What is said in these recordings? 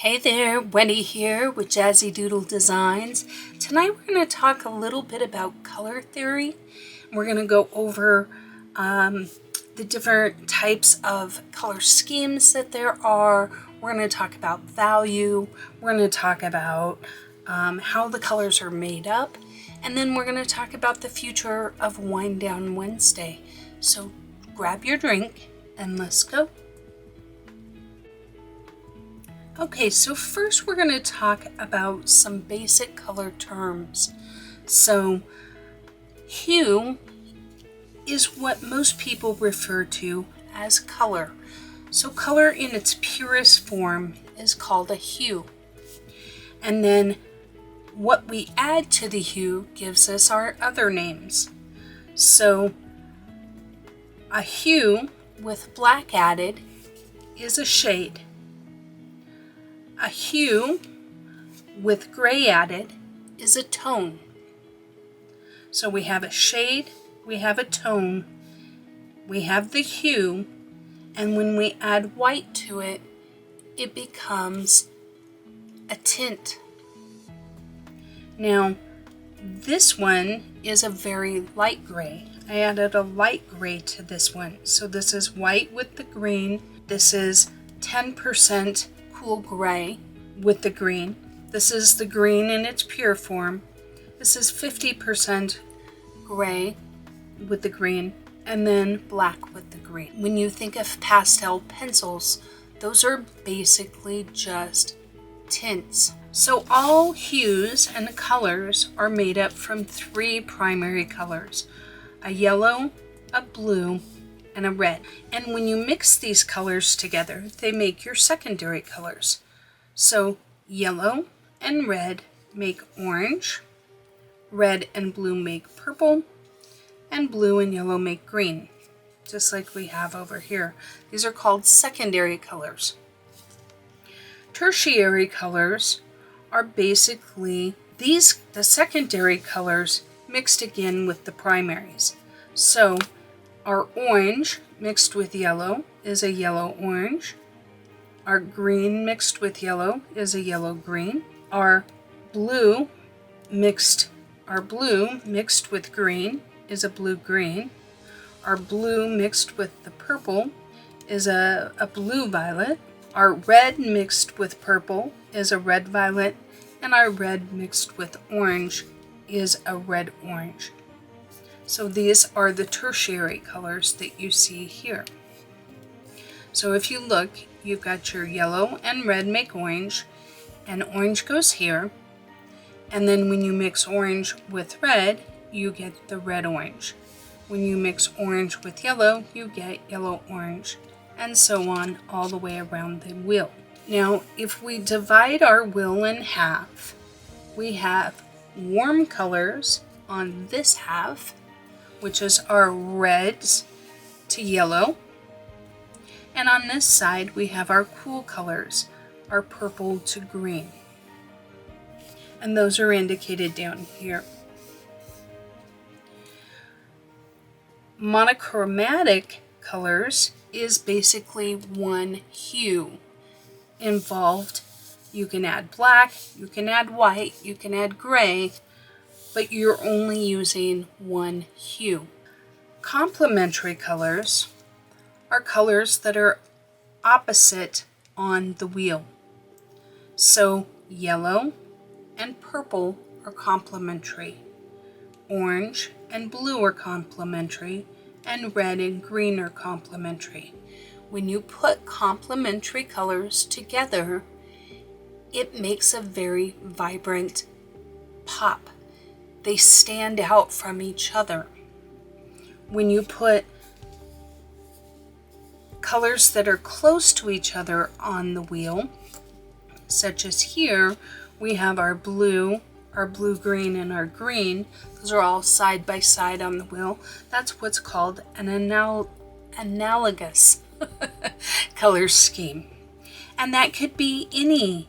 Hey there, Wendy here with Jazzydoodledesigns. Tonight we're going to talk a little bit about color theory. We're going to go over the different types of color schemes that there are. We're going to talk about value. We're going to talk about how the colors are made up. And then we're going to talk about the future of Wind Down Wednesday. So grab your drink and let's go. Okay, so first we're going to talk about some basic color terms. So hue is what most people refer to as color. So color in its purest form is called a hue. And then what we add to the hue gives us our other names. So a hue with black added is a shade. A hue with gray added is a tone. So we have a shade, we have a tone, we have the hue, and when we add white to it, it becomes a tint. Now, this one is a very light gray. I added a light gray to this one. So this is white with the green. This is 10% cool gray with the green. This is the green in its pure form. This is 50% gray with the green, and then black with the green. When you think of pastel pencils, those are basically just tints. So all hues and colors are made up from three primary colors: a yellow, a blue, and a red. And when you mix these colors together, they make your secondary colors. So yellow and red make orange, red and blue make purple, and blue and yellow make green, just like we have over here. These are called secondary colors. Tertiary colors are basically the secondary colors mixed again with the primaries. So our orange mixed with yellow is a yellow orange. Our green mixed with yellow is a yellow green. Our blue mixed with green is a blue green. Our blue mixed with the purple is a blue violet. Our red mixed with purple is a red violet. And our red mixed with orange is a red orange. So these are the tertiary colors that you see here. So if you look, you've got your yellow and red make orange, and orange goes here. And then when you mix orange with red, you get the red orange. When you mix orange with yellow, you get yellow orange, and so on all the way around the wheel. Now, if we divide our wheel in half, we have warm colors on this half, which is our reds to yellow. And on this side, we have our cool colors, our purple to green. And those are indicated down here. Monochromatic colors is basically one hue involved. You can add black, you can add white, you can add gray, but you're only using one hue. Complementary colors are colors that are opposite on the wheel. So yellow and purple are complementary. Orange and blue are complementary, and red and green are complementary. When you put complementary colors together, it makes a very vibrant pop. They stand out from each other. When you put colors that are close to each other on the wheel, such as here, we have our blue-green, and our green. Those are all side by side on the wheel. That's what's called an analogous color scheme. And that could be any,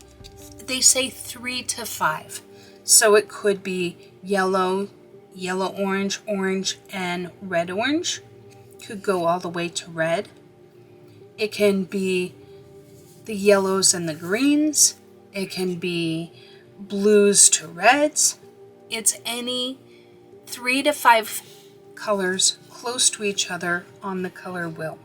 they say 3 to 5. So it could be yellow, yellow-orange, orange, and red-orange. Could go all the way to red. It can be the yellows and the greens. It can be blues to reds. It's any 3 to 5 colors close to each other on the color wheel.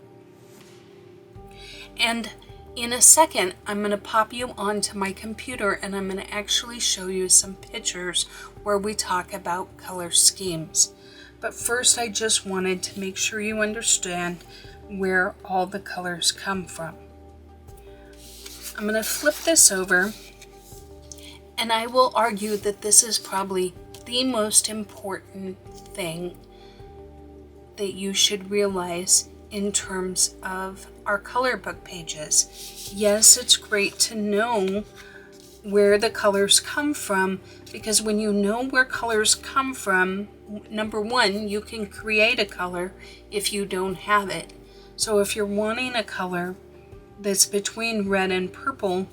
And in a second, I'm going to pop you onto my computer and I'm going to actually show you some pictures where we talk about color schemes. But first, I just wanted to make sure you understand where all the colors come from. I'm going to flip this over, and I will argue that this is probably the most important thing that you should realize in terms of our color book pages. Yes, it's great to know where the colors come from, because when you know where colors come from, number one, you can create a color if you don't have it. So if you're wanting a color that's between red and purple,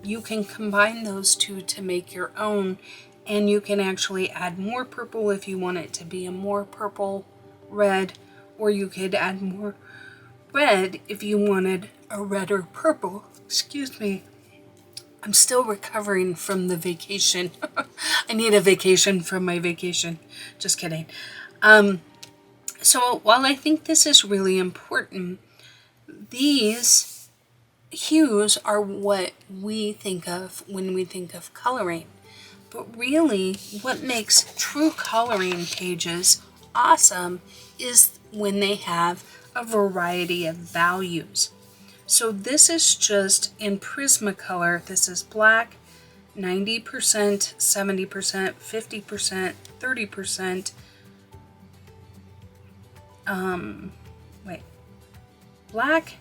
you can combine those two to make your own, and you can actually add more purple if you want it to be a more purple red, or you could add more red if you wanted a redder purple. Excuse me. I'm still recovering from the vacation. I need a vacation from my vacation. Just kidding. So while I think this is really important, these hues are what we think of when we think of coloring. But really, what makes true coloring pages awesome is when they have a variety of values. So this is just in Prismacolor. This is black, 90%, 70%, 50%, 30%. Black,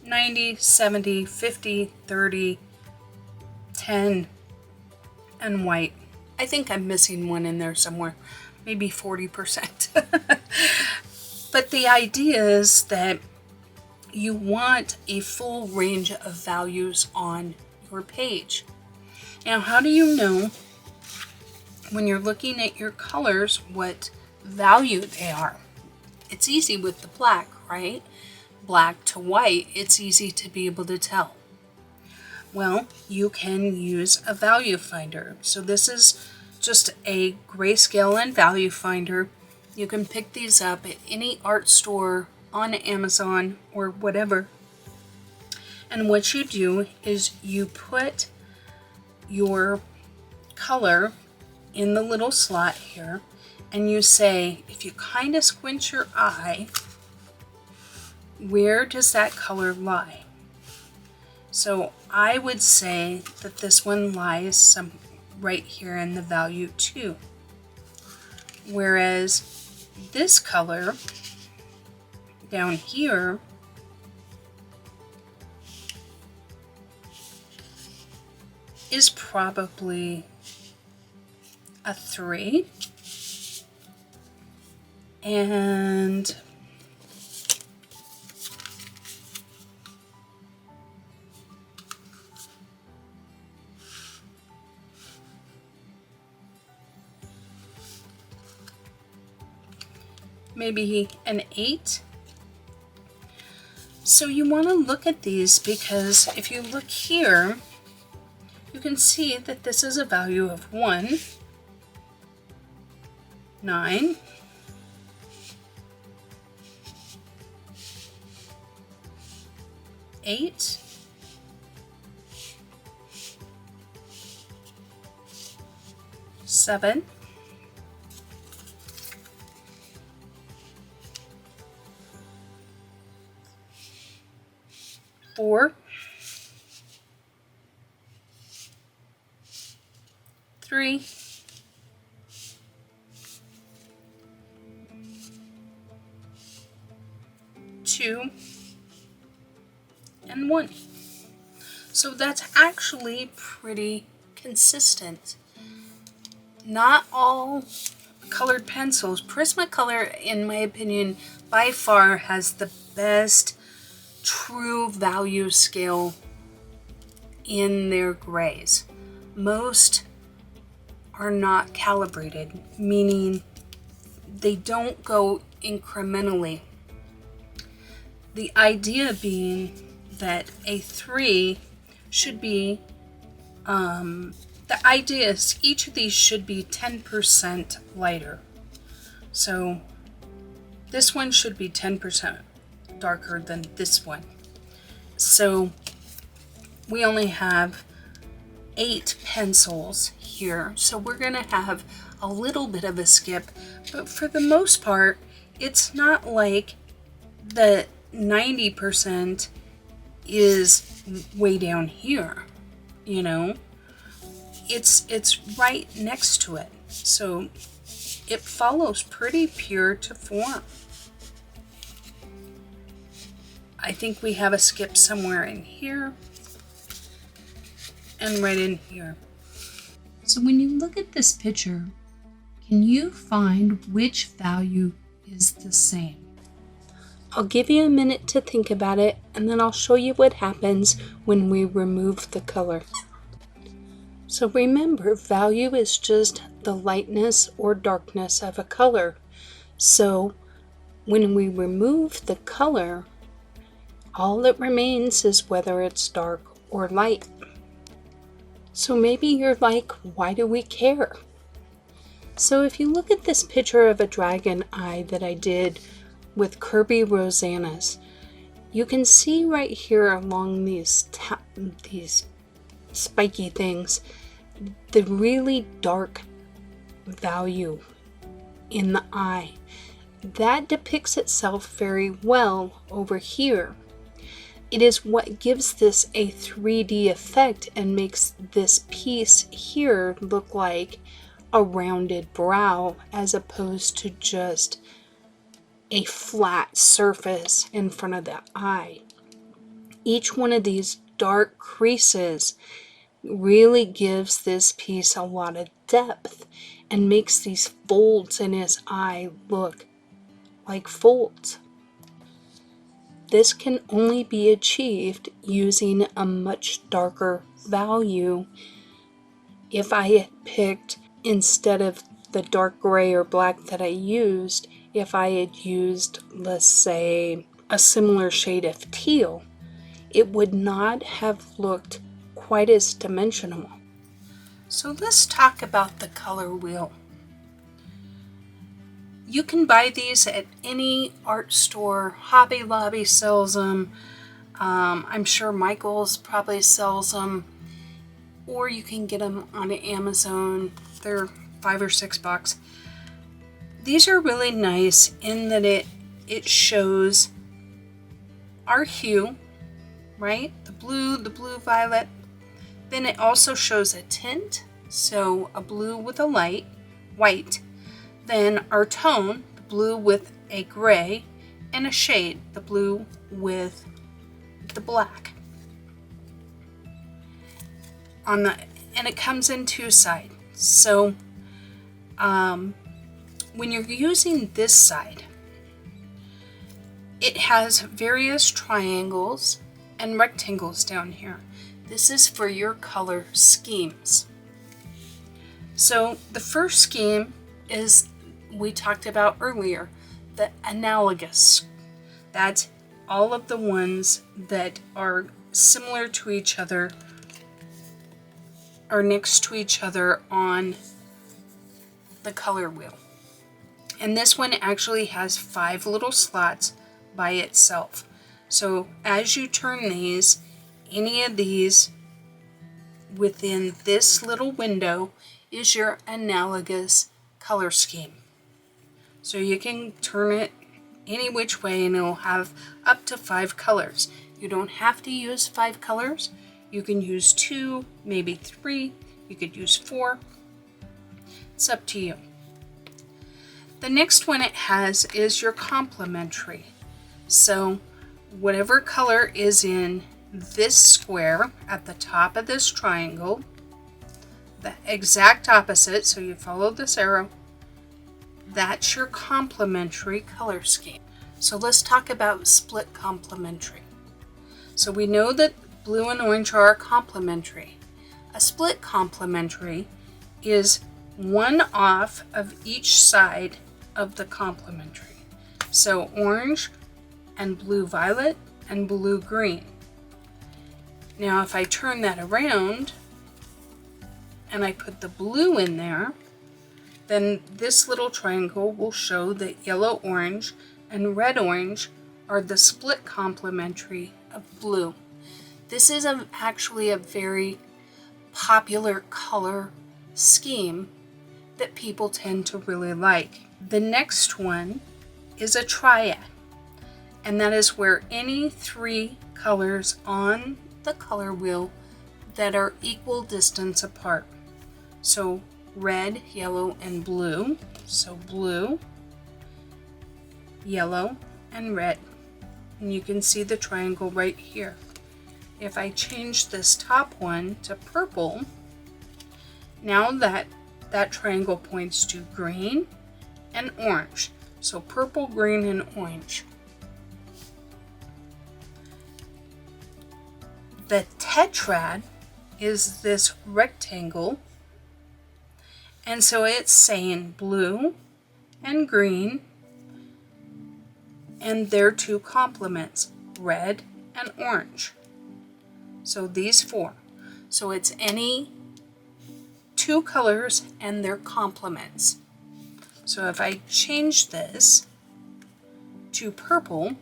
90, 70, 50, 30, 10, and white. I think I'm missing one in there somewhere, maybe 40%. But the idea is that you want a full range of values on your page. Now, how do you know when you're looking at your colors what value they are? It's easy with the black, right? Black to white, it's easy to be able to tell. Well, you can use a value finder. So this is just a grayscale and value finder. You can pick these up at any art store, on Amazon, or whatever. And what you do is you put your color in the little slot here, and you say, if you kind of squint your eye, where does that color lie? So I would say that this one lies right here in the value 2. Whereas this color down here is probably a 3. And maybe an 8. So you want to look at these, because if you look here, you can see that this is a value of 1, 9, 8, 7, 4, 3, 2, and 1. So that's actually pretty consistent. Not all colored pencils. Prismacolor, in my opinion, by far has the best true value scale in their grays. Most are not calibrated, meaning they don't go incrementally. The idea being that a 3 should be The idea is each of these should be 10% lighter. So this one should be 10% darker than this one. So we only have 8 pencils here, so we're going to have a little bit of a skip, but for the most part, it's not like the 90% is way down here, you know? It's right next to it, so it follows pretty pure to form. I think we have a skip somewhere in here and right in here. So when you look at this picture, can you find which value is the same? I'll give you a minute to think about it, and then I'll show you what happens when we remove the color. So remember, value is just the lightness or darkness of a color. So when we remove the color, all that remains is whether it's dark or light. So maybe you're like, why do we care? So if you look at this picture of a dragon eye that I did with Kirby Rosanna's, you can see right here along these spiky things, the really dark value in the eye. That depicts itself very well over here. It is what gives this a 3D effect and makes this piece here look like a rounded brow as opposed to just a flat surface in front of the eye. Each one of these dark creases really gives this piece a lot of depth and makes these folds in his eye look like folds. This can only be achieved using a much darker value. If I had picked, instead of the dark gray or black that I used, if I had used, let's say, a similar shade of teal, it would not have looked quite as dimensional. So let's talk about the color wheel. You can buy these at any art store. Hobby Lobby sells them. I'm sure Michael's probably sells them. Or you can get them on Amazon. They're $5 or $6. These are really nice in that it shows our hue, right? The blue violet. Then it also shows a tint, so a blue with a light, white. Then our tone, the blue with a gray, and a shade, the blue with the black. And it comes in 2 sides. So when you're using this side, it has various triangles and rectangles down here. This is for your color schemes. So the first scheme is, we talked about earlier, the analogous. That's all of the ones that are similar to each other or next to each other on the color wheel. And this one actually has 5 little slots by itself. So as you turn these, any of these within this little window is your analogous color scheme. So you can turn it any which way and it'll have up to 5 colors. You don't have to use 5 colors. You can use 2, maybe 3. You could use 4. It's up to you. The next one it has is your complementary. So whatever color is in this square at the top of this triangle, the exact opposite, so you follow this arrow, that's your complementary color scheme. So let's talk about split complementary. So we know that blue and orange are complementary. A split complementary is one off of each side of the complementary. So orange and blue violet and blue green. Now if I turn that around, and I put the blue in there, then this little triangle will show that yellow-orange and red-orange are the split complementary of blue. This is actually a very popular color scheme that people tend to really like. The next one is a triad, and that is where any 3 colors on the color wheel that are equal distance apart. So red, yellow, and blue. So blue, yellow, and red. And you can see the triangle right here. If I change this top one to purple, now that triangle points to green and orange. So purple, green, and orange. The tetrad is this rectangle, and so it's saying blue and green and their 2 complements, red and orange. So these 4. So it's any 2 colors and their complements. So if I change this to purple,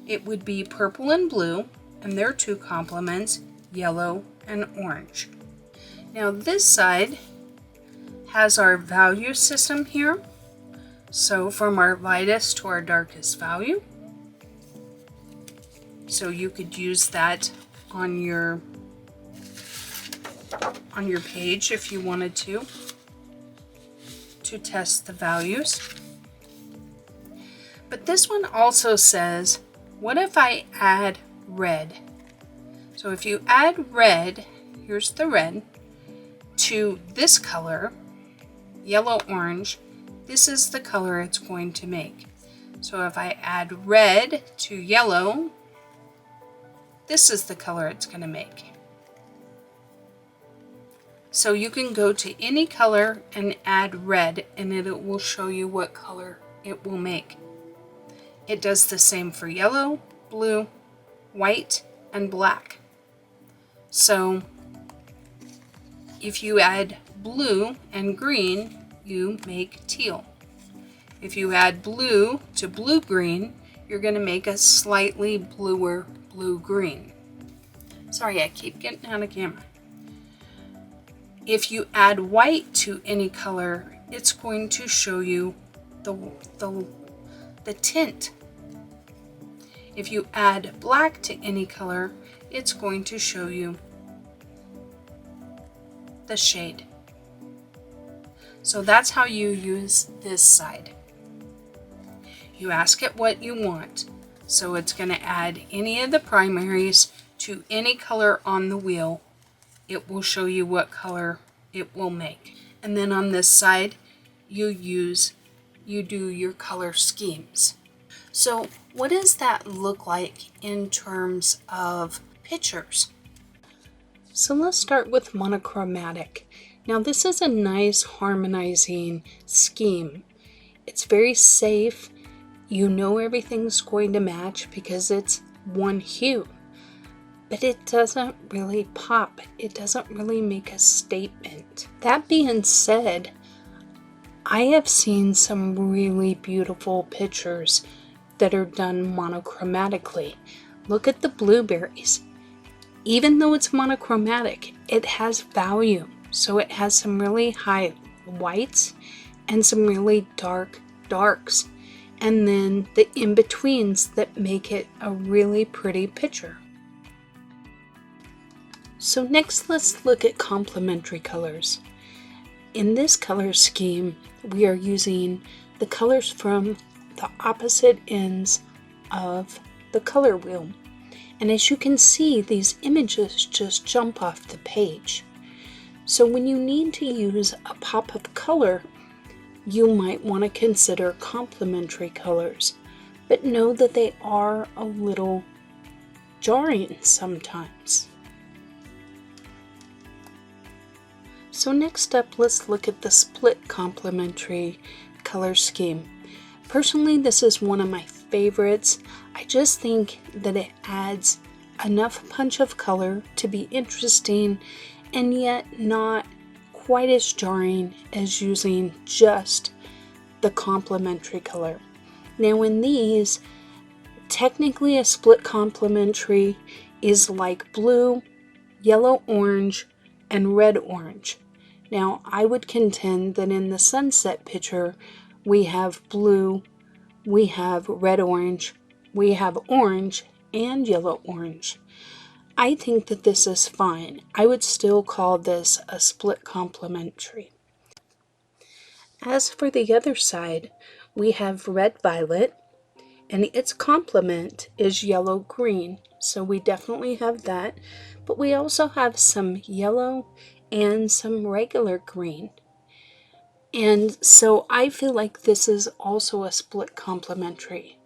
it would be purple and blue and their 2 complements, yellow and orange. Now this side has our value system here. So from our lightest to our darkest value. So you could use that on your page if you wanted to test the values. But this one also says, what if I add red? So if you add red, here's the red, to this color, yellow-orange, this is the color it's going to make. So if I add red to yellow, this is the color it's going to make. So you can go to any color and add red, and it will show you what color it will make. It does the same for yellow, blue, white, and black. So if you add blue and green, you make teal. If you add blue to blue-green, you're going to make a slightly bluer blue-green. Sorry, I keep getting out of camera. If you add white to any color, it's going to show you the tint. If you add black to any color, it's going to show you the shade. So that's how you use this side. You ask it what you want. So it's going to add any of the primaries to any color on the wheel. It will show you what color it will make. And then on this side, you do your color schemes. So what does that look like in terms of pictures? So let's start with monochromatic. Now this is a nice harmonizing scheme. It's very safe. You know everything's going to match because it's one hue. But it doesn't really pop. It doesn't really make a statement. That being said, I have seen some really beautiful pictures that are done monochromatically. Look at the blueberries. Even though it's monochromatic, it has value. So it has some really high whites and some really dark darks. And then the in-betweens that make it a really pretty picture. So next, let's look at complementary colors. In this color scheme, we are using the colors from the opposite ends of the color wheel. And as you can see, these images just jump off the page. So when you need to use a pop of color, you might want to consider complementary colors, but know that they are a little jarring sometimes. So next up, let's look at the split complementary color scheme. Personally, this is one of my favorites. I just think that it adds enough punch of color to be interesting and yet not quite as jarring as using just the complementary color. Now in these, technically a split complementary is like blue, yellow orange, and red orange. Now I would contend that in the sunset picture we have blue, we have red orange, we have orange and yellow orange. I think that this is fine. I would still call this a split complementary. As for the other side, we have red violet, and its complement is yellow green. So we definitely have that, but we also have some yellow and some regular green. And so I feel like this is also a split complementary.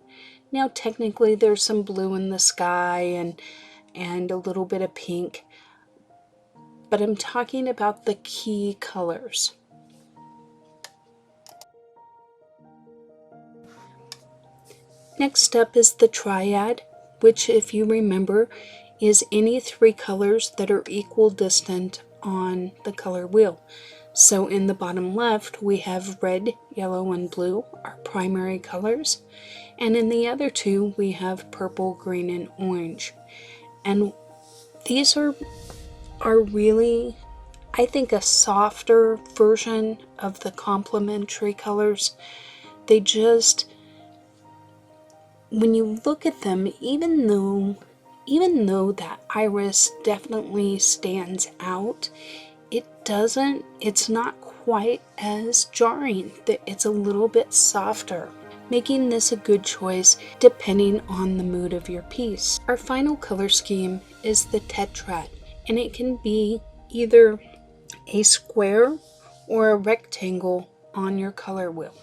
Now technically there's some blue in the sky and a little bit of pink, but I'm talking about the key colors. Next up is the triad, which, if you remember, is any three colors that are equal distant on the color wheel. So in the bottom left, we have red, yellow, and blue, our primary colors. And in the other two, we have purple, green, and orange. And these are really, I think, a softer version of the complementary colors. They just, when you look at them, even though that iris definitely stands out, it's not quite as jarring. It's a little bit softer, making this a good choice depending on the mood of your piece. Our final color scheme is the tetrad, and it can be either a square or a rectangle on your color wheel.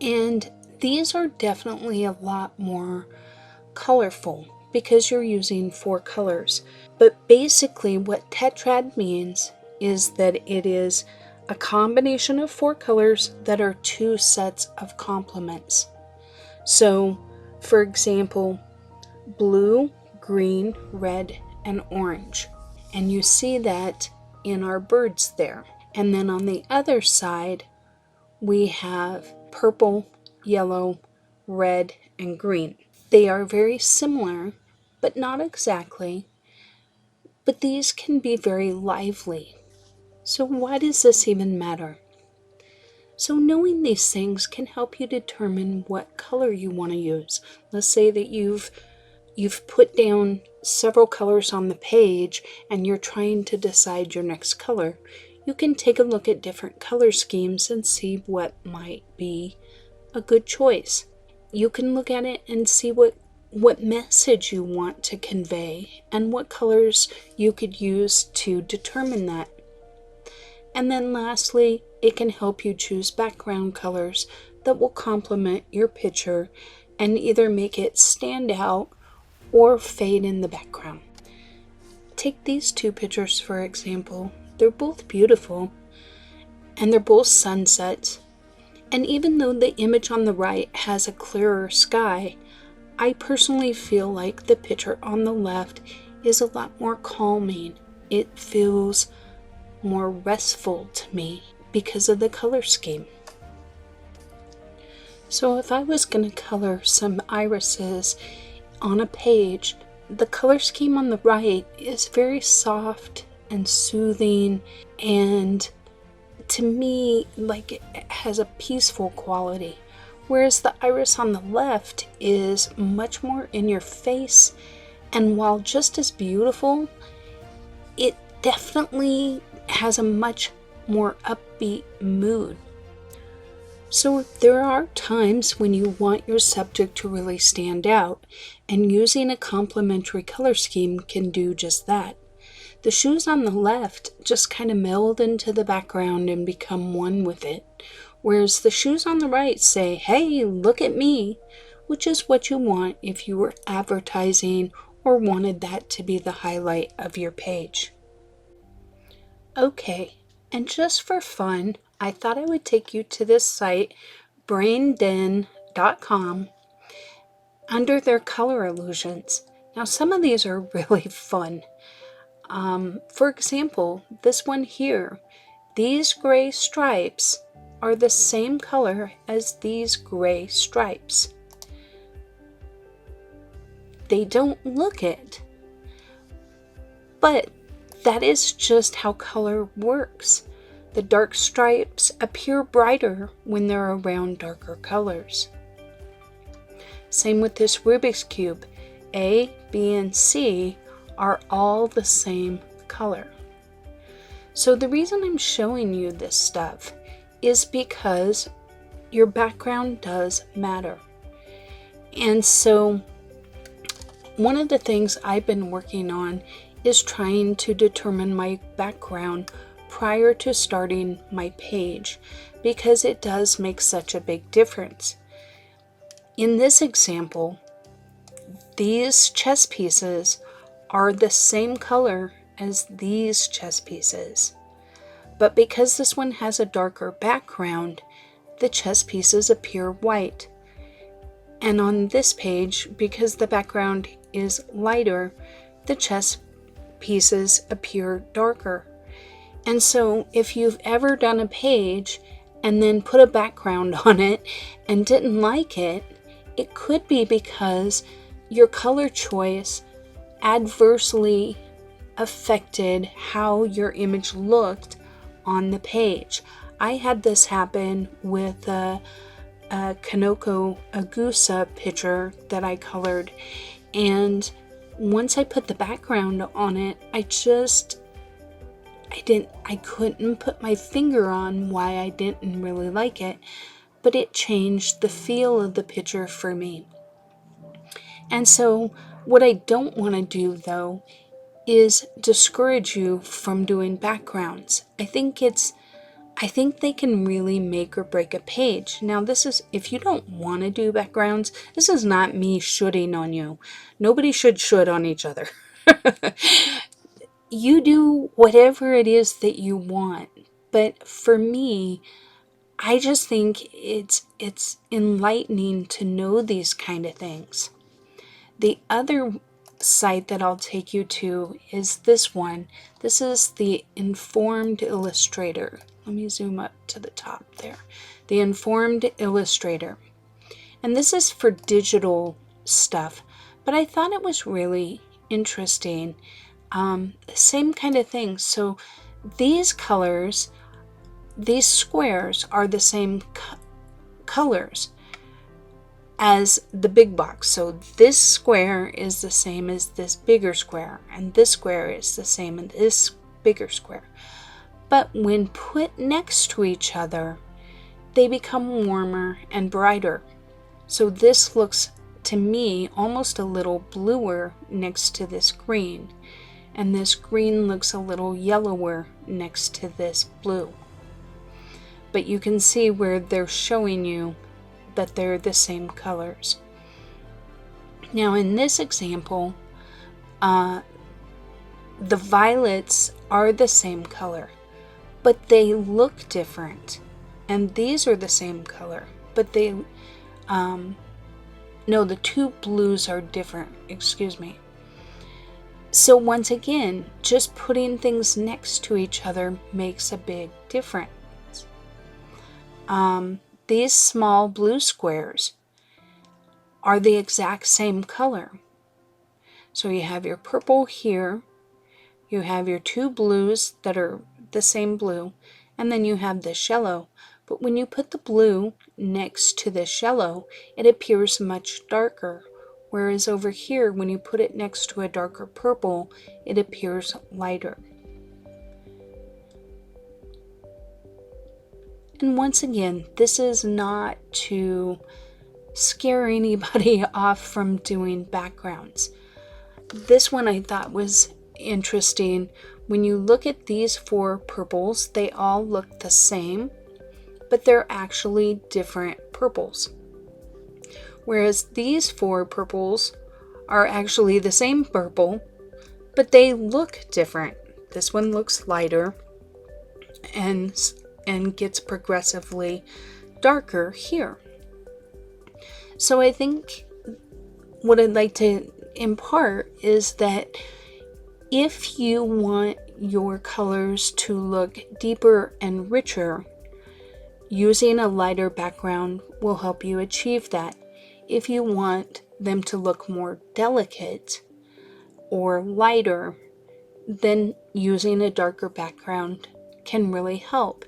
And these are definitely a lot more colorful because you're using 4 colors. But basically what tetrad means is that it is a combination of 4 colors that are 2 sets of complements. So, for example, blue, green, red, and orange. And you see that in our birds there. And then on the other side, we have purple, yellow, red, and green. They are very similar, but not exactly. But these can be very lively. So why does this even matter? So knowing these things can help you determine what color you want to use. Let's say that you've put down several colors on the page and you're trying to decide your next color. You can take a look at different color schemes and see what might be a good choice. You can look at it and see what message you want to convey and what colors you could use to determine that. And then lastly, it can help you choose background colors that will complement your picture and either make it stand out or fade in the background. Take these 2 pictures for example. They're both beautiful and they're both sunsets. And even though the image on the right has a clearer sky, I personally feel like the picture on the left is a lot more calming. It feels more restful to me because of the color scheme. So if I was going to color some irises on a page, the color scheme on the right is very soft and soothing, and to me, like, it has a peaceful quality. Whereas the iris on the left is much more in your face, and while just as beautiful, it definitely has a much more upbeat mood. So there are times when you want your subject to really stand out, and using a complementary color scheme can do just that. The shoes on the left just kind of meld into the background and become one with it, whereas the shoes on the right say, hey, look at me, which is what you want if you were advertising or wanted that to be the highlight of your page. Okay, and just for fun, I thought I would take you to this site, brainden.com, under their color illusions. Now some of these are really fun. For example, this one here, these gray stripes are the same color as these gray stripes. They don't look it, but that is just how color works. The dark stripes appear brighter when they're around darker colors. Same with this Rubik's Cube. A, B, and C are all the same color. So the reason I'm showing you this stuff is because your background does matter. And so one of the things I've been working on is trying to determine my background prior to starting my page, because it does make such a big difference. In this example, these chess pieces are the same color as these chess pieces, but because this one has a darker background, the chess pieces appear white. And on this page, because the background is lighter, the chess pieces appear darker. And so if you've ever done a page and then put a background on it and didn't like it, it could be because your color choice adversely affected how your image looked on the page. I had this happen with a Kanoko Agusa picture that I colored, and once I put the background on it, I couldn't put my finger on why I didn't really like it, but it changed the feel of the picture for me. And so what I don't want to do, though, is discourage you from doing backgrounds. I think they can really make or break a page. Now, this is, if you don't want to do backgrounds, this is not me shooting on you. Nobody should shoot on each other. You do whatever it is that you want. But for me, I just think it's enlightening to know these kind of things. The other site that I'll take you to is this one. This is the Informed Illustrator. Let me zoom up to the top there. The Informed Illustrator. And this is for digital stuff, but I thought it was really interesting. Same kind of thing. So these colors, these squares are the same colors as the big box. So this square is the same as this bigger square, and this square is the same as this bigger square. But when put next to each other, they become warmer and brighter. So this looks to me almost a little bluer next to this green, and this green looks a little yellower next to this blue. But you can see where they're showing you that they're the same colors. Now in this example, the violets are the same color, but they look different. And these are the same color, but they, no, the two blues are different, excuse me. So once again, just putting things next to each other makes a big difference. These small blue squares are the exact same color. So you have your purple here, you have your two blues that are the same blue, and then you have this yellow. But when you put the blue next to this yellow, it appears much darker. Whereas over here, when you put it next to a darker purple, it appears lighter. And once again, this is not to scare anybody off from doing backgrounds. This one I thought was interesting. When you look at these four purples, they all look the same, but they're actually different purples. Whereas these four purples are actually the same purple, but they look different. This one looks lighter and gets progressively darker here. So I think what I'd like to impart is that If you want your colors to look deeper and richer, using a lighter background will help you achieve that. If you want them to look more delicate or lighter, then using a darker background can really help.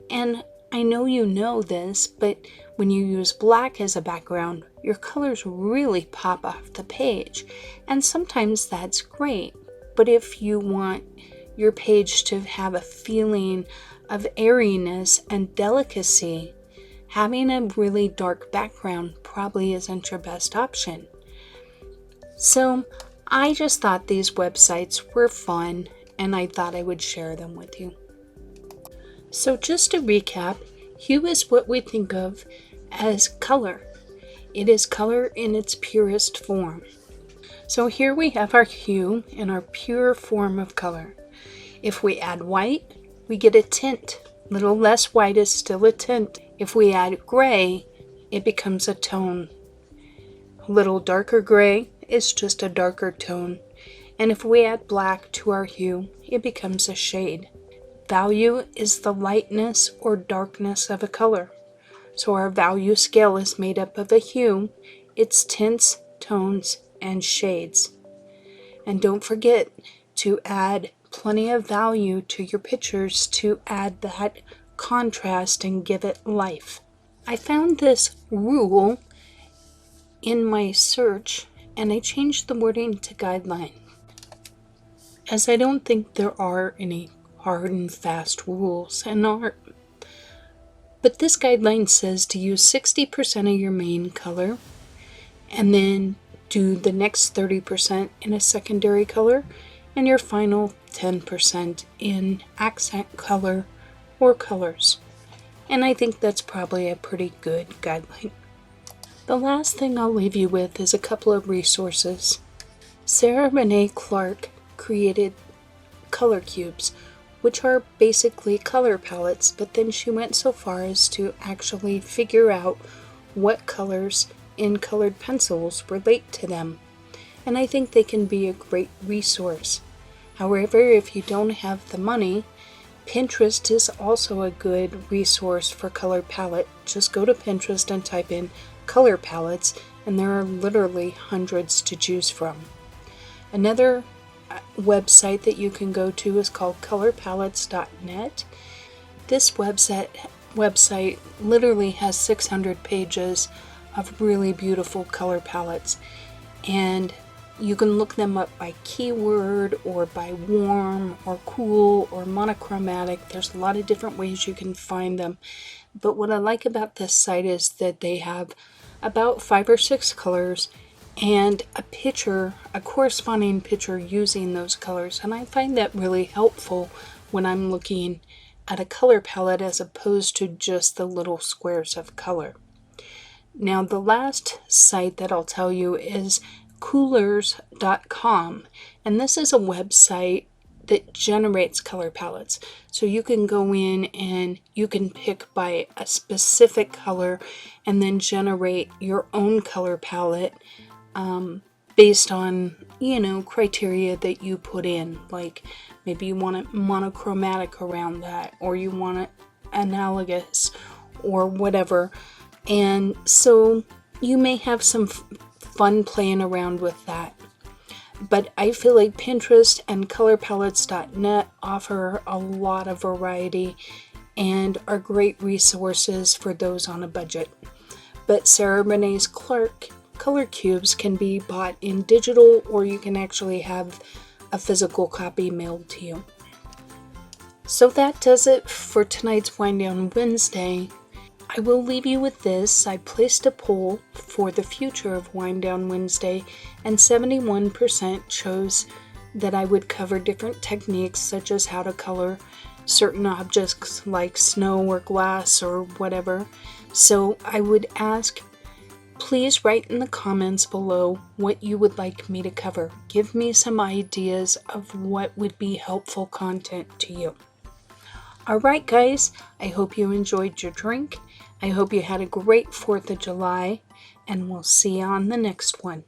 And I know you know this, but when you use black as a background, your colors really pop off the page. And sometimes that's great. But if you want your page to have a feeling of airiness and delicacy, having a really dark background probably isn't your best option. So I just thought these websites were fun, and I thought I would share them with you. So just to recap, hue is what we think of as color. It is color in its purest form. So here we have our hue in our pure form of color. If we add white, we get a tint. A little less white is still a tint. If we add gray, it becomes a tone. A little darker gray is just a darker tone. And if we add black to our hue, it becomes a shade. Value is the lightness or darkness of a color. So our value scale is made up of a hue, its tints, tones, and shades. And don't forget to add plenty of value to your pictures to add that contrast and give it life. I found this rule in my search and I changed the wording to guideline, as I don't think there are any hard and fast rules in art. But this guideline says to use 60% of your main color and then do the next 30% in a secondary color and your final 10% in accent color or colors. And I think that's probably a pretty good guideline. The last thing I'll leave you with is a couple of resources. Sarah Renee Clark created color cubes, which are basically color palettes, but then she went so far as to actually figure out what colors in colored pencils relate to them. And I think they can be a great resource. However, if you don't have the money, Pinterest is also a good resource for color palette. Just go to Pinterest and type in color palettes, and there are literally hundreds to choose from. Another website that you can go to is called colorpalettes.net. This website literally has 600 pages of really beautiful color palettes, and you can look them up by keyword or by warm or cool or monochromatic. There's a lot of different ways you can find them. But what I like about this site is that they have about 5 or 6 colors and a picture, a corresponding picture using those colors. And I find that really helpful when I'm looking at a color palette as opposed to just the little squares of color. Now, the last site that I'll tell you is coolers.com, and this is a website that generates color palettes. So you can go in and you can pick by a specific color and then generate your own color palette based on, criteria that you put in. Like maybe you want it monochromatic around that, or you want it analogous or whatever. And so you may have some fun playing around with that. But I feel like Pinterest and colorpalettes.net offer a lot of variety and are great resources for those on a budget. But Sarah Renee Clark color cubes can be bought in digital, or you can actually have a physical copy mailed to you. So that does it for tonight's Wind Down Wednesday. I will leave you with this. I placed a poll for the future of Wind Down Wednesday, and 71% chose that I would cover different techniques, such as how to color certain objects like snow or glass or whatever. So I would ask, please write in the comments below what you would like me to cover. Give me some ideas of what would be helpful content to you. Alright guys, I hope you enjoyed your drink. I hope you had a great 4th of July, and we'll see you on the next one.